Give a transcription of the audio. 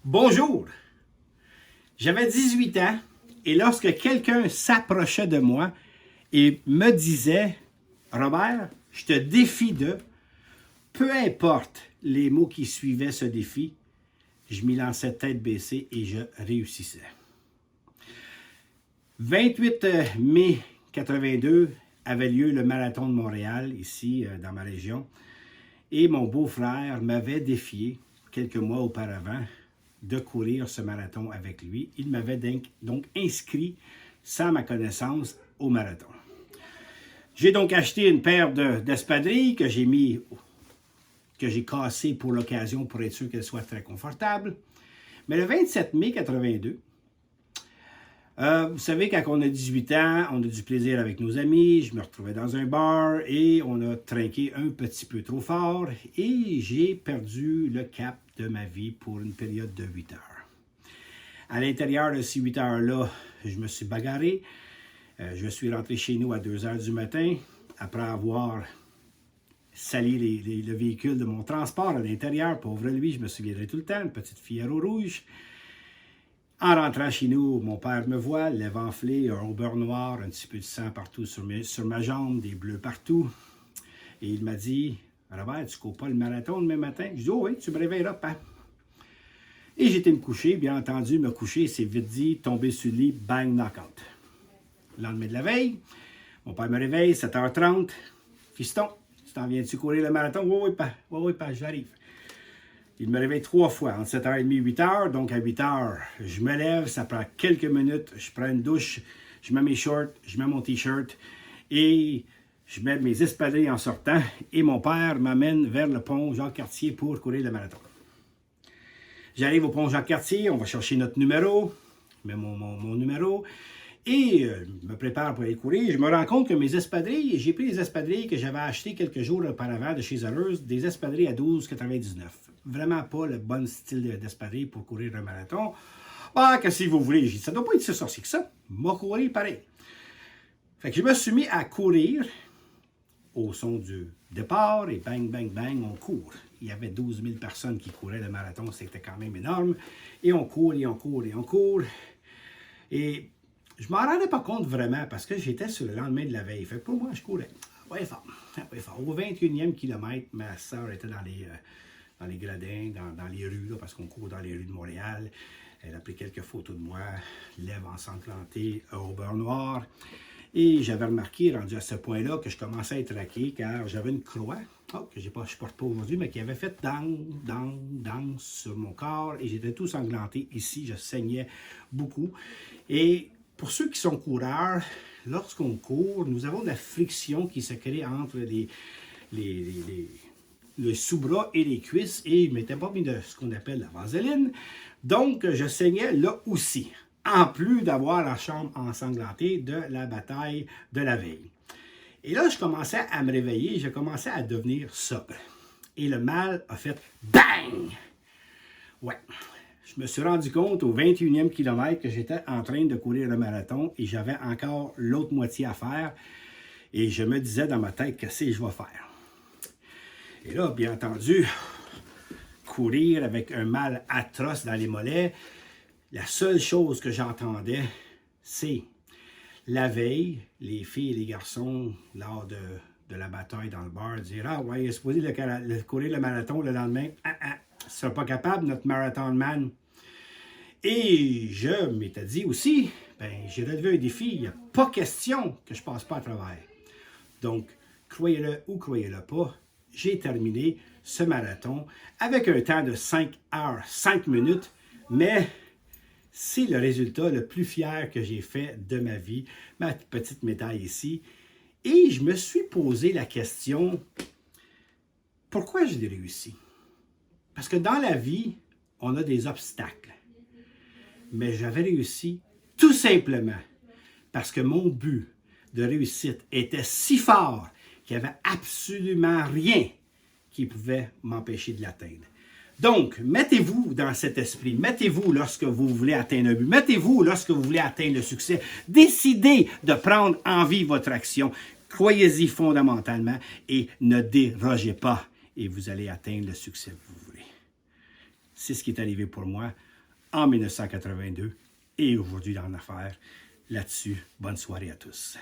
Bonjour! J'avais 18 ans et lorsque quelqu'un s'approchait de moi et me disait « Robert, je te défie de… » Peu importe les mots qui suivaient ce défi, je m'y lançais tête baissée et je réussissais. 28 mai 82 avait lieu le marathon de Montréal, ici dans ma région, et mon beau-frère m'avait défié quelques mois auparavant de courir ce marathon avec lui. Il m'avait donc inscrit, sans ma connaissance, au marathon. J'ai donc acheté une paire d'espadrilles que j'ai cassées pour l'occasion pour être sûr qu'elles soient très confortables. Mais le 27 mai 82, vous savez, quand on a 18 ans, on a du plaisir avec nos amis. Je me retrouvais dans un bar et on a trinqué un petit peu trop fort et j'ai perdu le cap de ma vie pour une période de 8 heures. À l'intérieur de ces 8 heures-là, je me suis bagarré. Je suis rentré chez nous à 2 heures du matin après avoir sali le véhicule de mon transport à l'intérieur. Pauvre lui, je me souviendrai tout le temps, une petite Fiero rouge. En rentrant chez nous, mon père me voit, lèvres enflées, un haut beurre noir, un petit peu de sang partout sur ma jambe, des bleus partout. Et il m'a dit « Robert, tu ne cours pas le marathon demain matin? » Je dis « Oh oui, tu me réveilleras, pas. » Et j'étais me coucher, bien entendu, me coucher, c'est vite dit, tomber sur le lit, bang, knockout. Le lendemain de la veille, mon père me réveille, 7h30. « Fiston, tu t'en viens-tu courir le marathon? » « Oui, pas, j'arrive. » Il me réveille 3 fois, entre 7h30 et 8h. Donc, à 8h, je me lève, ça prend quelques minutes. Je prends une douche, je mets mes shorts, je mets mon t-shirt et je mets mes espadrilles en sortant. Et mon père m'amène vers le pont Jacques-Cartier pour courir le marathon. J'arrive au pont Jacques-Cartier, on va chercher notre numéro. Je mets mon numéro et je me prépare pour aller courir. Je me rends compte que mes espadrilles, j'ai pris les espadrilles que j'avais achetées quelques jours auparavant de chez Zellers, des espadrilles à 12,99. Vraiment pas le bon style d'espadrille pour courir un marathon. Ah, que si vous voulez, ça doit pas être si sorcier que ça. M'a courir pareil. Fait que je me suis mis à courir au son du départ et bang, bang, bang, on court. Il y avait 12 000 personnes qui couraient le marathon, c'était quand même énorme. Et on court, et on court, et on court. Et je ne m'en rendais pas compte vraiment parce que j'étais sur le lendemain de la veille. Fait que pour moi, je courais. Ouais, fort. Au 21e kilomètre, ma soeur était dans les gradins, dans les rues, là, parce qu'on court dans les rues de Montréal. Elle a pris quelques photos de moi, lèvres ensanglantées, au beurre noir. Et j'avais remarqué, rendu à ce point-là, que je commençais à être raqué car j'avais une croix, que je ne porte pas aujourd'hui, mais qui avait fait dang sur mon corps. Et j'étais tout sanglanté ici, je saignais beaucoup. Et pour ceux qui sont coureurs, lorsqu'on court, nous avons de la friction qui se crée entre le sous-bras et les cuisses, et je ne m'étais pas mis de ce qu'on appelle la vaseline. Donc, je saignais là aussi, en plus d'avoir la chambre ensanglantée de la bataille de la veille. Et là, je commençais à me réveiller, je commençais à devenir sobre. Et le mal a fait bang! Ouais. Je me suis rendu compte au 21e kilomètre que j'étais en train de courir le marathon et j'avais encore l'autre moitié à faire. Et je me disais dans ma tête, qu'est-ce que je vais faire? Et là, bien entendu, courir avec un mal atroce dans les mollets, la seule chose que j'entendais, c'est la veille, les filles et les garçons, lors de la bataille dans le bar, dire « Ah ouais, il est supposé courir le marathon le lendemain. Tu ne seras pas capable, notre marathon man. » Et je m'étais dit aussi, j'ai relevé un défi, il n'y a pas question que je ne passe pas à travers. Donc, croyez-le ou croyez-le pas, j'ai terminé ce marathon avec un temps de 5 heures, 5 minutes, mais c'est le résultat le plus fier que j'ai fait de ma vie, ma petite médaille ici. Et je me suis posé la question, pourquoi je l'ai réussi? Parce que dans la vie, on a des obstacles. Mais j'avais réussi tout simplement parce que mon but de réussite était si fort qu'il n'y avait absolument rien qui pouvait m'empêcher de l'atteindre. Donc, mettez-vous dans cet esprit, mettez-vous lorsque vous voulez atteindre un but, mettez-vous lorsque vous voulez atteindre le succès. Décidez de prendre en vie votre action, croyez-y fondamentalement et ne dérogez pas et vous allez atteindre le succès que vous voulez. C'est ce qui est arrivé pour moi en 1982 et aujourd'hui dans l'affaire. Là-dessus, bonne soirée à tous.